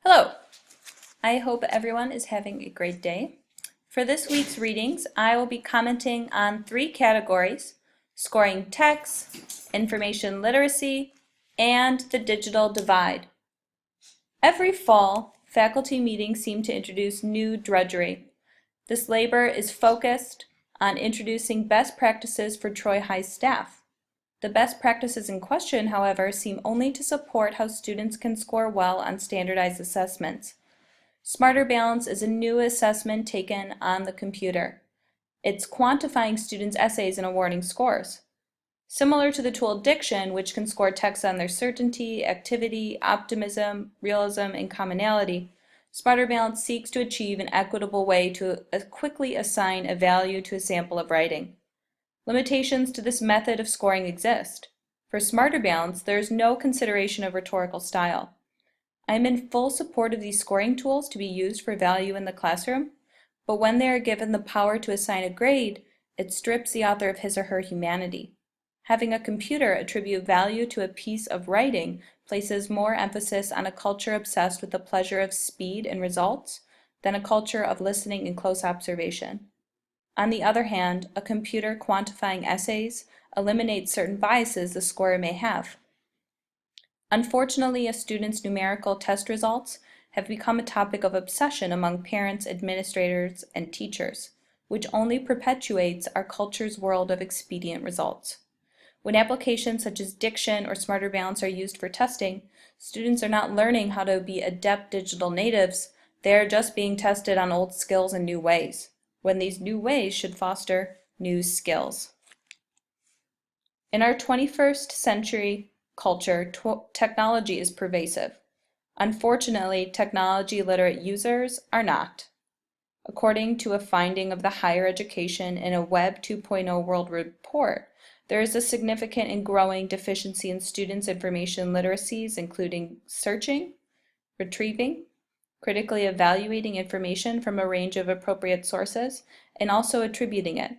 Hello! I hope everyone is having a great day. For this week's readings, I will be commenting on three categories: scoring text, information literacy, and the digital divide. Every fall, faculty meetings seem to introduce new drudgery. This labor is focused on introducing best practices for Troy High's staff. The best practices in question, however, seem only to support how students can score well on standardized assessments. Smarter Balance is a new assessment taken on the computer. It's quantifying students' essays and awarding scores. Similar to the tool Diction, which can score text on their certainty, activity, optimism, realism, and commonality, Smarter Balance seeks to achieve an equitable way to quickly assign a value to a sample of writing. Limitations to this method of scoring exist. For Smarter Balance, there is no consideration of rhetorical style. I am in full support of these scoring tools to be used for value in the classroom, but when they are given the power to assign a grade, it strips the author of his or her humanity. Having a computer attribute value to a piece of writing places more emphasis on a culture obsessed with the pleasure of speed and results than a culture of listening and close observation. On the other hand, a computer quantifying essays eliminates certain biases the scorer may have. Unfortunately, a student's numerical test results have become a topic of obsession among parents, administrators, and teachers, which only perpetuates our culture's world of expedient results. When applications such as Diction or Smarter Balance are used for testing, students are not learning how to be adept digital natives, they are just being tested on old skills in new ways, when these new ways should foster new skills. In our 21st century culture, technology is pervasive. Unfortunately, technology literate users are not. According to a finding of the Higher Education in a Web 2.0 World Report, there is a significant and growing deficiency in students' information literacies, including searching, retrieving, critically evaluating information from a range of appropriate sources, and also attributing it.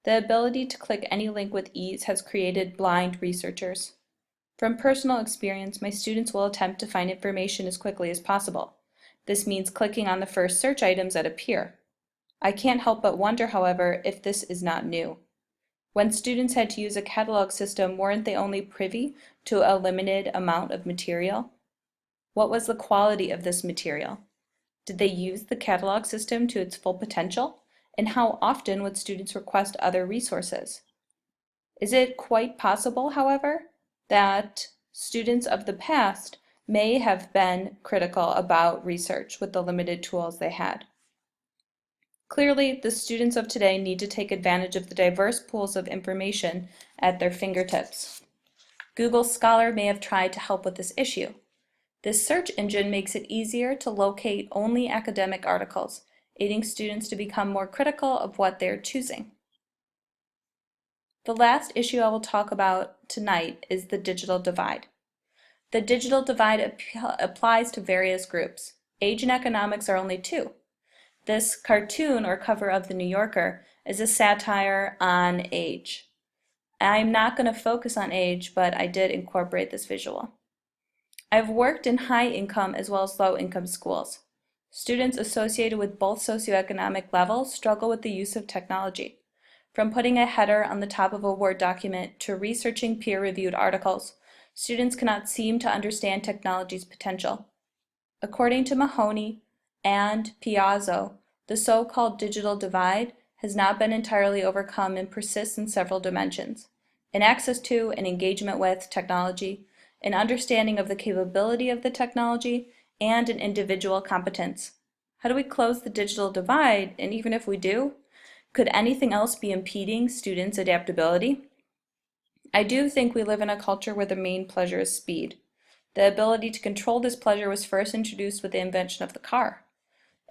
The ability to click any link with ease has created blind researchers. From personal experience, my students will attempt to find information as quickly as possible. This means clicking on the first search items that appear. I can't help but wonder, however, if this is not new. When students had to use a catalog system, weren't they only privy to a limited amount of material? What was the quality of this material? Did they use the catalog system to its full potential? And how often would students request other resources? Is it quite possible, however, that students of the past may have been critical about research with the limited tools they had? Clearly, the students of today need to take advantage of the diverse pools of information at their fingertips. Google Scholar may have tried to help with this issue. This search engine makes it easier to locate only academic articles, aiding students to become more critical of what they're choosing. The last issue I will talk about tonight is the digital divide. The digital divide applies to various groups. Age and economics are only two. This cartoon or cover of the New Yorker is a satire on age. I'm not going to focus on age, but I did incorporate this visual. I've worked in high-income as well as low-income schools. Students associated with both socioeconomic levels struggle with the use of technology. From putting a header on the top of a Word document to researching peer-reviewed articles, students cannot seem to understand technology's potential. According to Mahoney and Piazzo, the so-called digital divide has not been entirely overcome and persists in several dimensions: in access to and engagement with technology, an understanding of the capability of the technology, and an individual competence. How do we close the digital divide? And even if we do, could anything else be impeding students' adaptability? I do think we live in a culture where the main pleasure is speed. The ability to control this pleasure was first introduced with the invention of the car.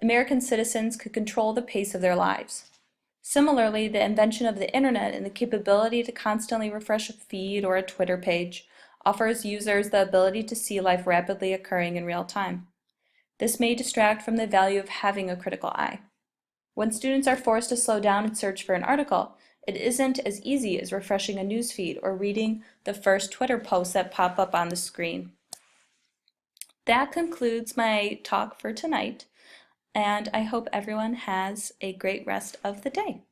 American citizens could control the pace of their lives. Similarly, the invention of the internet and the capability to constantly refresh a feed or a Twitter page offers users the ability to see life rapidly occurring in real time. This may distract from the value of having a critical eye. When students are forced to slow down and search for an article, it isn't as easy as refreshing a newsfeed or reading the first Twitter posts that pop up on the screen. That concludes my talk for tonight, and I hope everyone has a great rest of the day.